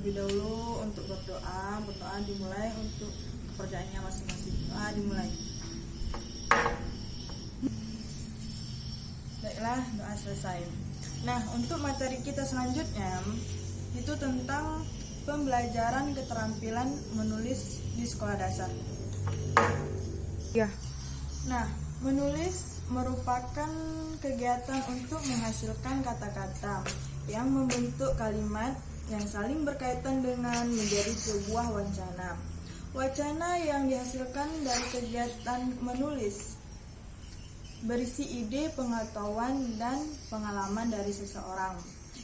terlebih dahulu untuk berdoa dimulai untuk pekerjaannya masing-masing. Doa dimulai. Baiklah, doa selesai. Nah, untuk materi kita selanjutnya itu tentang pembelajaran keterampilan menulis di sekolah dasar. Ya. Nah, menulis merupakan kegiatan untuk menghasilkan kata-kata yang membentuk kalimat yang saling berkaitan dengan menjadi sebuah wacana. Wacana yang dihasilkan dari kegiatan menulis berisi ide, pengetahuan, dan pengalaman dari seseorang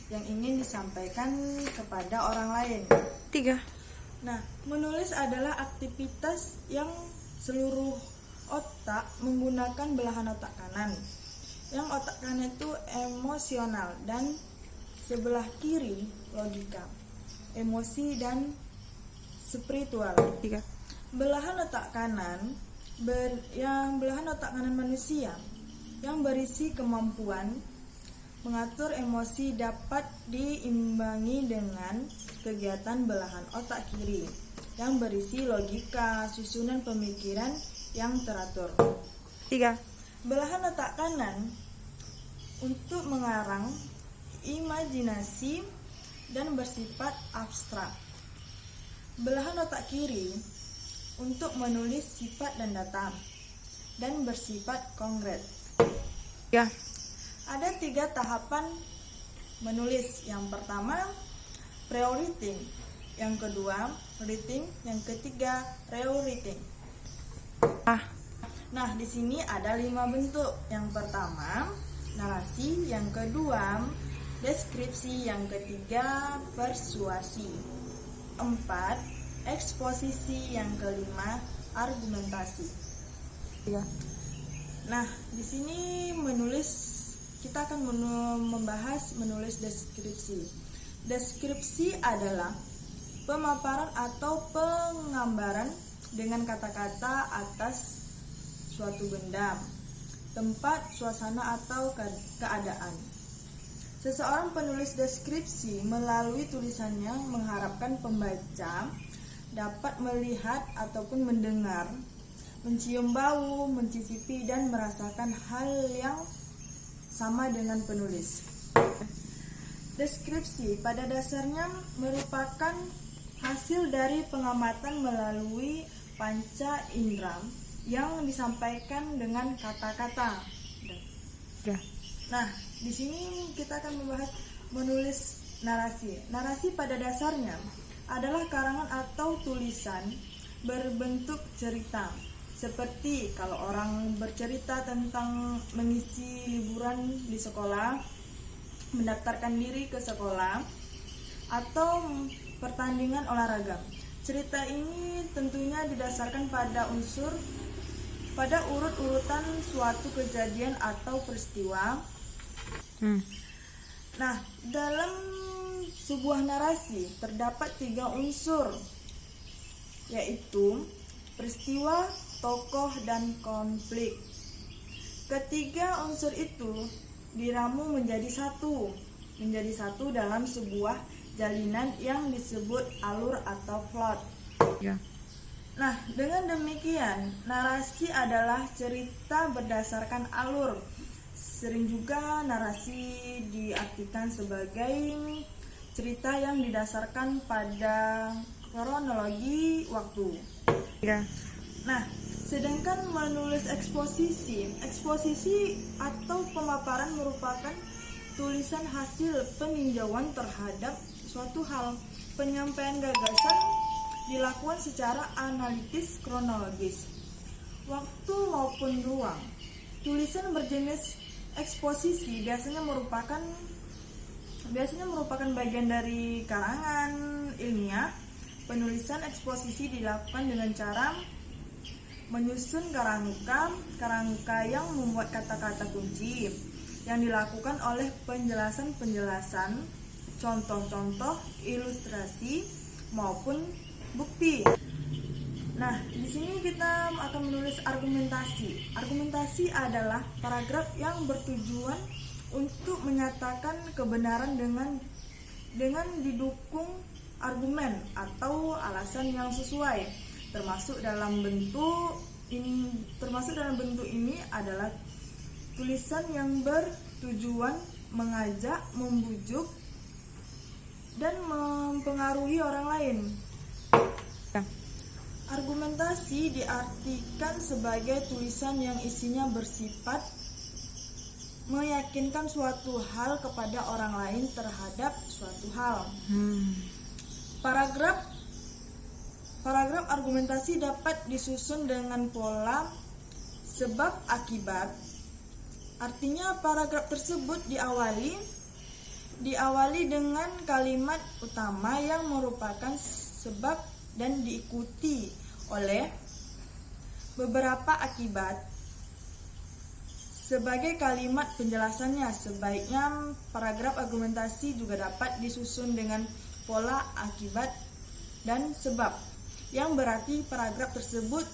yang ingin disampaikan kepada orang lain. 3. Nah, menulis adalah aktivitas yang seluruh otak menggunakan belahan otak kanan. Yang otak kanan itu emosional dan sebelah kiri logika, emosi, dan spiritual. 3. Belahan otak kanan belahan otak kanan manusia yang berisi kemampuan mengatur emosi dapat diimbangi dengan kegiatan belahan otak kiri yang berisi logika, susunan pemikiran yang teratur. 3. Belahan otak kanan untuk mengarang imajinasi dan bersifat abstrak. Belahan otak kiri untuk menulis sifat dan data dan bersifat konkret. Ya. Ada 3 tahapan menulis. Yang pertama, pre-writing. Yang kedua, writing. Yang ketiga, rewriting. Nah, di sini ada 5 bentuk. Yang pertama, narasi. Yang kedua, deskripsi. Yang ketiga, persuasi. 4, eksposisi. Yang kelima, argumentasi. Ya. Nah, di sini kita akan membahas menulis deskripsi. Deskripsi adalah pemaparan atau penggambaran dengan kata-kata atas suatu benda, tempat, suasana, atau keadaan. Seseorang penulis deskripsi melalui tulisannya mengharapkan pembaca dapat melihat ataupun mendengar, mencium bau, mencicipi, dan merasakan hal yang sama dengan penulis. Deskripsi pada dasarnya merupakan hasil dari pengamatan melalui panca indera yang disampaikan dengan kata-kata. Ya. Nah, di sini kita akan membahas menulis narasi. Narasi pada dasarnya adalah karangan atau tulisan berbentuk cerita. Seperti kalau orang bercerita tentang mengisi liburan di sekolah, mendaftarkan diri ke sekolah, atau pertandingan olahraga. Cerita ini tentunya didasarkan pada urut-urutan suatu kejadian atau peristiwa. Nah, dalam sebuah narasi terdapat 3 unsur, yaitu peristiwa, tokoh, dan konflik. Ketiga unsur itu diramu menjadi satu dalam sebuah jalinan yang disebut alur atau plot. Ya. Nah, dengan demikian, narasi adalah cerita berdasarkan alur. Sering juga narasi diartikan sebagai cerita yang didasarkan pada kronologi waktu. Ya. Nah, sedangkan menulis eksposisi atau pemaparan merupakan tulisan hasil peninjauan terhadap suatu hal. Penyampaian gagasan dilakukan secara analitis kronologis, waktu maupun ruang. Tulisan berjenis eksposisi biasanya merupakan bagian dari karangan ilmiah. Penulisan eksposisi dilakukan dengan cara menyusun kerangka yang memuat kata-kata kunci yang dilakukan oleh penjelasan, contoh-contoh, ilustrasi maupun bukti. Nah, di sini kita akan menulis argumentasi. Argumentasi adalah paragraf yang bertujuan untuk menyatakan kebenaran dengan didukung argumen atau alasan yang sesuai. Termasuk dalam bentuk ini adalah tulisan yang bertujuan mengajak, membujuk, dan mempengaruhi orang lain. Ya. Argumentasi diartikan sebagai tulisan yang isinya bersifat meyakinkan suatu hal kepada orang lain terhadap suatu hal. Paragraf argumentasi dapat disusun dengan pola sebab akibat. Artinya paragraf tersebut diawali dengan kalimat utama yang merupakan sebab dan diikuti oleh beberapa akibat sebagai kalimat penjelasannya. Sebaiknya paragraf argumentasi juga dapat disusun dengan pola akibat dan sebab, yang berarti paragraf tersebut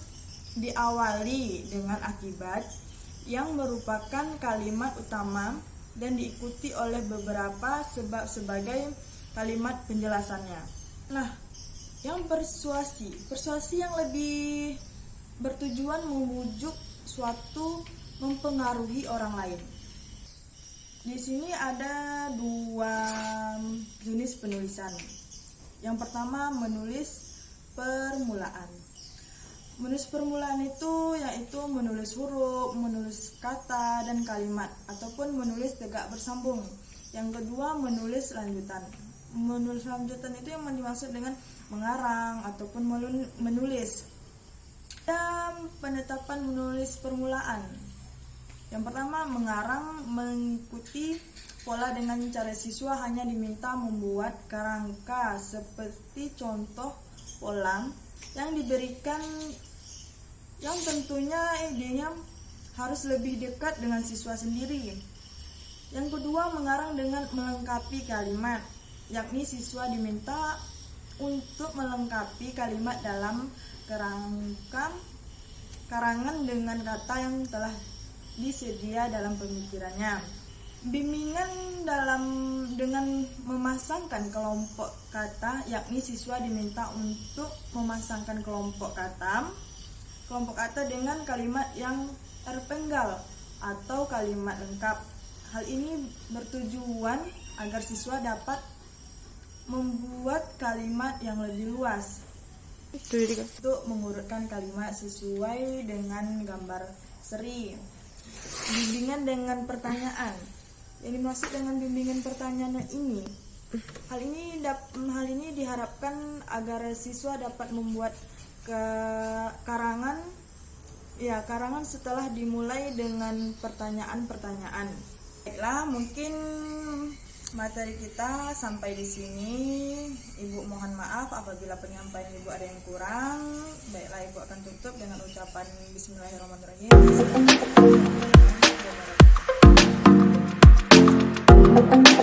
diawali dengan akibat yang merupakan kalimat utama dan diikuti oleh beberapa sebab sebagai kalimat penjelasannya. Nah, yang persuasi yang lebih bertujuan membujuk suatu, mempengaruhi orang lain. Di sini ada 2 jenis penulisan. Yang pertama, menulis permulaan. Menulis permulaan itu yaitu menulis huruf, menulis kata dan kalimat, ataupun menulis tegak bersambung. Yang kedua, menulis lanjutan. Menulis lanjutan itu yang dimaksud dengan mengarang ataupun menulis. Dan penetapan menulis permulaan. Yang pertama, mengarang mengikuti pola dengan cara siswa hanya diminta membuat kerangka seperti contoh pola yang diberikan, yang tentunya idenya harus lebih dekat dengan siswa sendiri. Yang kedua, mengarang dengan melengkapi kalimat, yakni siswa diminta untuk melengkapi kalimat dalam karangan dengan kata yang telah disedia dalam pemikirannya. Bimbingan dengan memasangkan kelompok kata, yakni siswa diminta untuk memasangkan kelompok kata dengan kalimat yang terpenggal atau kalimat lengkap. Hal ini bertujuan agar siswa dapat membuat kalimat yang lebih luas untuk mengurutkan kalimat sesuai dengan gambar seri. Bimbingan dengan pertanyaan. Yang dimaksud dengan bimbingan pertanyaan ini, hal ini diharapkan agar siswa dapat membuat karangan setelah dimulai dengan pertanyaan-pertanyaan. Baiklah, mungkin materi kita sampai di sini. Ibu mohon maaf apabila penyampaian Ibu ada yang kurang. Baiklah, Ibu akan tutup dengan ucapan Bismillahirrahmanirrahim. Assalamualaikum warahmatullahi wabarakatuh.